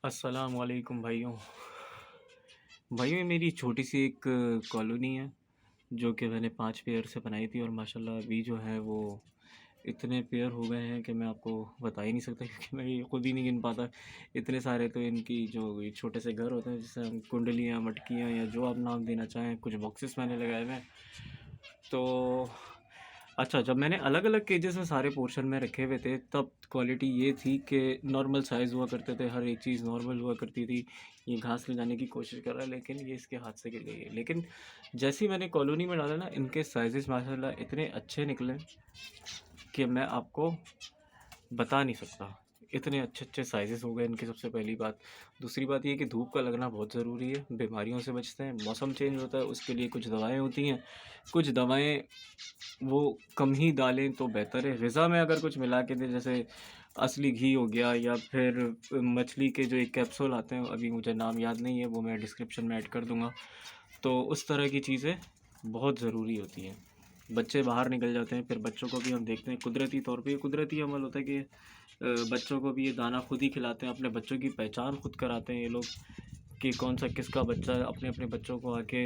अस्सलाम वालेकुम भाइयों। भाइयों, ये मेरी छोटी सी एक कॉलोनी है जो कि मैंने 5 पेयर से बनाई थी और माशाल्लाह अभी जो है वो इतने पेयर हो गए हैं कि मैं आपको बता ही नहीं सकता क्योंकि मैं ये खुद ही नहीं गिन पाता। इतने सारे तो इनकी जो ये छोटे से घर होते हैं जिसे हम कुंडलियाँ, मटकियाँ या जो आप नाम देना चाहें, कुछ बॉक्सेस मैंने लगाए हुए हैं। तो अच्छा, जब मैंने अलग-अलग केजेस में सारे पोर्शन में रखे हुए थे, तब क्वालिटी ये थी कि नॉर्मल साइज़ हुआ करते थे, हर एक चीज़ नॉर्मल हुआ करती थी। ये घास ले जाने की कोशिश कर रहा है, लेकिन ये इसके हाथ से गिर गई है। लेकिन जैसे ही मैंने कॉलोनी में डाला ना, इनके साइज़ेज़ माशाल्लाह इतने अच्छे निकले कि मैं आपको बता नहीं सकता। इतने अच्छे-अच्छे साइज़ेज़ हो गए इनके, सबसे पहली बात। दूसरी बात ये है कि धूप का लगना बहुत ज़रूरी है, बीमारियों से बचते हैं। मौसम चेंज होता है, उसके लिए कुछ दवाएँ होती हैं। कुछ दवाएँ वो कम ही डालें तो बेहतर है। ग़िज़ा में अगर कुछ मिला के दें, जैसे असली घी हो गया या फिर मछली के जो एक कैप्सूल आते हैं, अभी मुझे नाम याद नहीं है, वो मैं डिस्क्रिप्शन में ऐड कर दूँगा। तो उस तरह की चीज़ें बहुत ज़रूरी होती हैं। बच्चे बाहर निकल जाते हैं, फिर बच्चों को भी हम देखते हैं कुदरती तौर पे, ये कुदरती अमल होता है कि बच्चों को भी ये दाना खुद ही खिलाते हैं, अपने बच्चों की पहचान खुद कराते हैं ये लोग कि कौन-सा किसका बच्चा है। अपने-अपने बच्चों को आके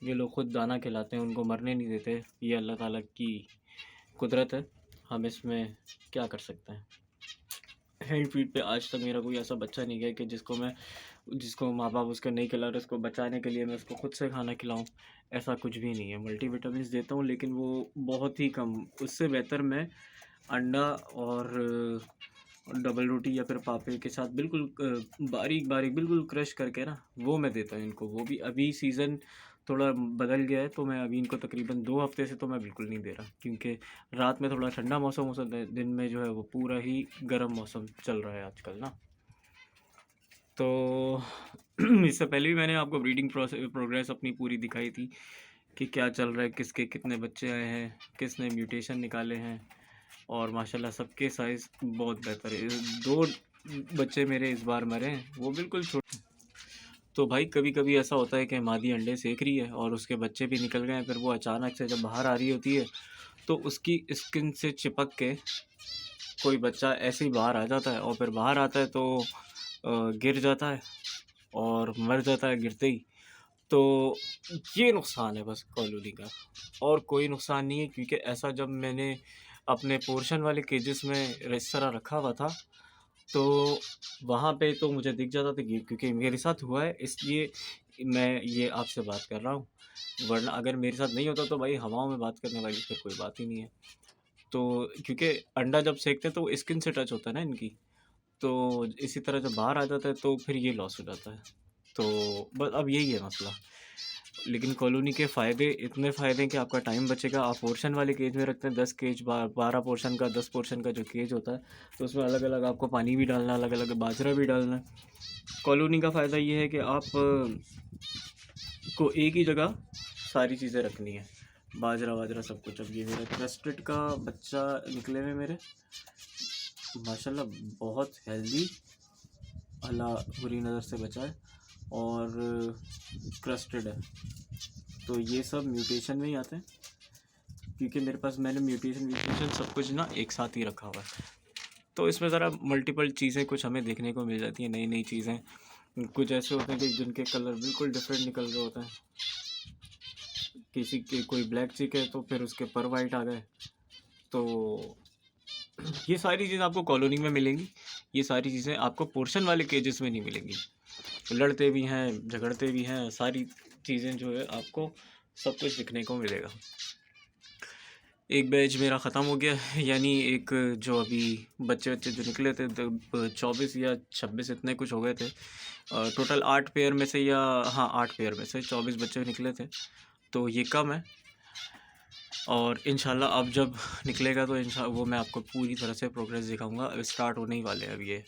ये लोग खुद दाना खिलाते हैं, उनको मरने नहीं देते। ये अल्लाह ताला की कुदरत है, हम इसमें क्या कर सकते हैं। हैंड फीड पे आज तक मेरा कोई ऐसा बच्चा नहीं गया कि जिसको माँ-बाप उसका नहीं खिला रहे, उसको बचाने के लिए मैं उसको खुद से खाना खिलाऊँ, ऐसा कुछ भी नहीं है। मल्टीविटामिन्स देता हूँ लेकिन वो बहुत ही कम, उससे बेहतर मैं अंडा और डबल रोटी या फिर पापे के साथ बिल्कुल बारीक-बारीक बिल्कुल क्रश करके ना, वो मैं देता हूँ इनको। वो भी अभी सीज़न थोड़ा बदल गया है, तो मैं अभी इनको तकरीबन 2 हफ़्ते से तो मैं बिल्कुल नहीं दे रहा, क्योंकि रात में थोड़ा ठंडा मौसम हो सकता है, दिन में जो है वो पूरा ही गर्म मौसम चल रहा है आजकल ना। तो इससे पहले भी मैंने आपको ब्रीडिंग प्रोग्रेस अपनी पूरी दिखाई थी कि क्या चल रहा है, किसके कितने बच्चे आए हैं, किसने म्यूटेशन निकाले हैं और माशाल्लाह सबके साइज़ बहुत बेहतर है। 2 बच्चे मेरे इस बार मरे हैं, वो बिल्कुल छोटे। तो भाई कभी-कभी ऐसा होता है कि मादी अंडे सेक रही है और उसके बच्चे भी निकल गए हैं, फिर वो अचानक से जब बाहर आ रही होती है, तो उसकी स्किन से चिपक के कोई बच्चा ऐसे ही बाहर आ जाता है और फिर बाहर आता है तो गिर जाता है और मर जाता है गिरते ही। तो ये नुकसान है बस कॉलोनी का, और कोई नुकसान नहीं है, क्योंकि ऐसा जब मैंने अपने पोर्शन वाले केजेस में इस तरह रखा हुआ था, तो वहाँ पे तो मुझे दिख जाता था कि क्योंकि मेरे साथ हुआ है इसलिए मैं ये आपसे बात कर रहा हूँ। वरना अगर मेरे साथ नहीं होता तो भाई हवाओं में बात करने वाली फिर कोई बात ही नहीं है। तो क्योंकि अंडा जब सेकते हैं तो वो स्किन से टच होता है ना इनकी, तो इसी तरह जब बाहर आ जाता है तो फिर ये लॉस हो जाता है। तो बस अब यही है मसला। लेकिन कॉलोनी के फ़ायदे, इतने फ़ायदे हैं कि आपका टाइम बचेगा। आप पोर्शन वाले केज में रखते हैं, 10 केज 12 पोर्शन का, 10 पोर्शन का जो केज होता है, तो उसमें अलग-अलग आपको पानी भी डालना है, अलग-अलग बाजरा भी डालना है। कॉलोनी का फ़ायदा ये है कि आप को एक ही जगह सारी चीज़ें रखनी है, बाजरा-वाजरा सब कुछ। अब ये मेरा क्रस्टेड का बच्चा निकले हुए मेरे, माशाल्लाह बहुत हेल्दी, अल्लाह बुरी नज़र से बचाए, और क्रस्टेड है। तो ये सब म्यूटेशन में ही आते हैं, क्योंकि मेरे पास मैंने म्यूटेशन सब कुछ ना एक साथ ही रखा हुआ है। तो इसमें ज़रा मल्टीपल चीज़ें कुछ हमें देखने को मिल जाती हैं, नई-नई चीज़ें। कुछ ऐसे होते हैं कि जिनके कलर बिल्कुल डिफरेंट निकल रहे होते हैं। किसी के कोई ब्लैक चिक है तो फिर उसके पर वाइट आ गए। तो ये सारी चीज़ें आपको कॉलोनी में मिलेंगी। ये सारी चीज़ें आपको पोर्शन वाले केजेस में नहीं मिलेंगी। लड़ते भी हैं, झगड़ते भी हैं, सारी चीज़ें जो है आपको सब कुछ दिखने को मिलेगा। एक बैच मेरा ख़त्म हो गया है, यानी एक जो अभी बच्चे-वच्चे जो निकले थे, तो 24 या 26 इतने कुछ हो गए थे। टोटल 8 पेयर में से, या हाँ 8 पेयर में से 24 बच्चे निकले थे, तो ये कम है। और इंशाल्लाह अब जब निकलेगा तो वो मैं आपको पूरी तरह से प्रोग्रेस दिखाऊंगा। अब स्टार्ट होने ही वाले हैं अब ये,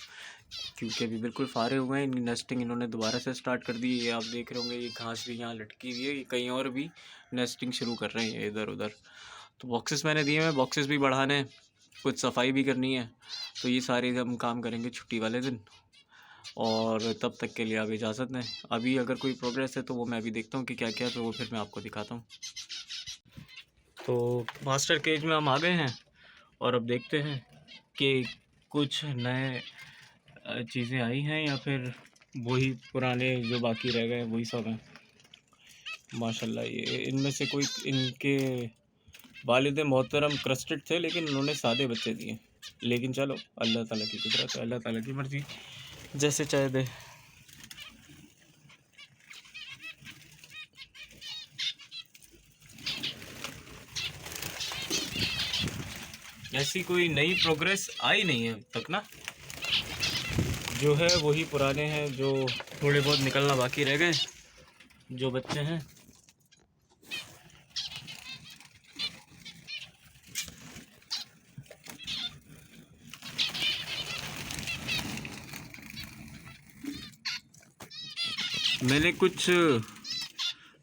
क्योंकि अभी बिल्कुल फारे हुए हैं। नेस्टिंग इन्होंने दोबारा से स्टार्ट कर दी है। ये आप देख रहे होंगे, ये घास भी यहाँ लटकी हुई है, ये कहीं और भी नेस्टिंग शुरू कर रहे हैं इधर उधर। तो बॉक्सेस मैंने दिए हैं, बॉक्सेस भी बढ़ाने हैं, कुछ सफाई भी करनी है। तो ये सारे हम काम करेंगे छुट्टी वाले दिन, और तब तक के लिए आप इजाज़त दें। अभी अगर कोई प्रोग्रेस है तो वो मैं अभी देखता हूँ कि क्या क्या है, तो वो फिर मैं आपको दिखाता हूँ। तो मास्टर केज में हम आ गए हैं और अब देखते हैं कि कुछ नए चीज़ें आई हैं या फिर वही पुराने जो बाकी रह गए वही सब हैं। माशाल्लाह ये इनमें से कोई इनके वालिद मोहतरम क्रस्टेड थे लेकिन उन्होंने सादे बच्चे दिए। लेकिन चलो अल्लाह ताला की कुदरत है, अल्लाह ताला की मर्ज़ी, जैसे चाहे दे। ऐसी कोई नई प्रोग्रेस आई नहीं है अब तक ना, जो है वही पुराने हैं, जो थोड़े बहुत निकलना बाकी रह गए, जो बच्चे हैं। मैंने कुछ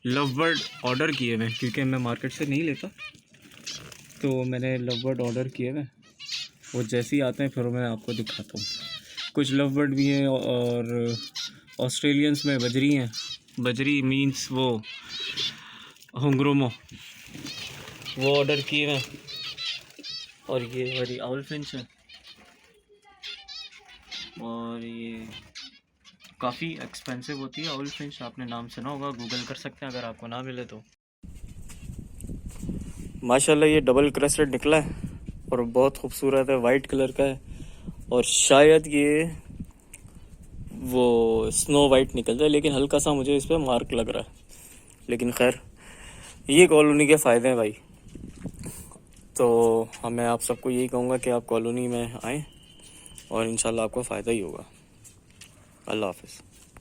लव बर्ड ऑर्डर किए हुए क्योंकि मैं मार्केट से नहीं लेता, तो मैंने लव बर्ड ऑर्डर किए हुए। वो जैसे ही आते हैं फिर मैं आपको दिखाता हूँ। कुछ लव बर्ड भी हैं और ऑस्ट्रेलियंस में बजरी हैं। बजरी मीन्स वो होंग्रोमो, वो ऑर्डर किए हैं। और ये हमारी आउल फिंच है, और ये काफ़ी एक्सपेंसिव होती है आउल फिंच, आपने नाम सुना होगा, गूगल कर सकते हैं अगर आपको ना मिले तो। माशाल्लाह ये डबल क्रेस्टेड निकला है और बहुत खूबसूरत है, वाइट कलर का है, और शायद ये वो स्नो वाइट निकल जाए, लेकिन हल्का सा मुझे इस पर मार्क लग रहा है। लेकिन खैर ये कॉलोनी के फ़ायदे हैं भाई, तो मैं आप सबको यही कहूँगा कि आप कॉलोनी में आएँ और इंशाल्लाह आपको फ़ायदा ही होगा। अल्लाह हाफ़िज़।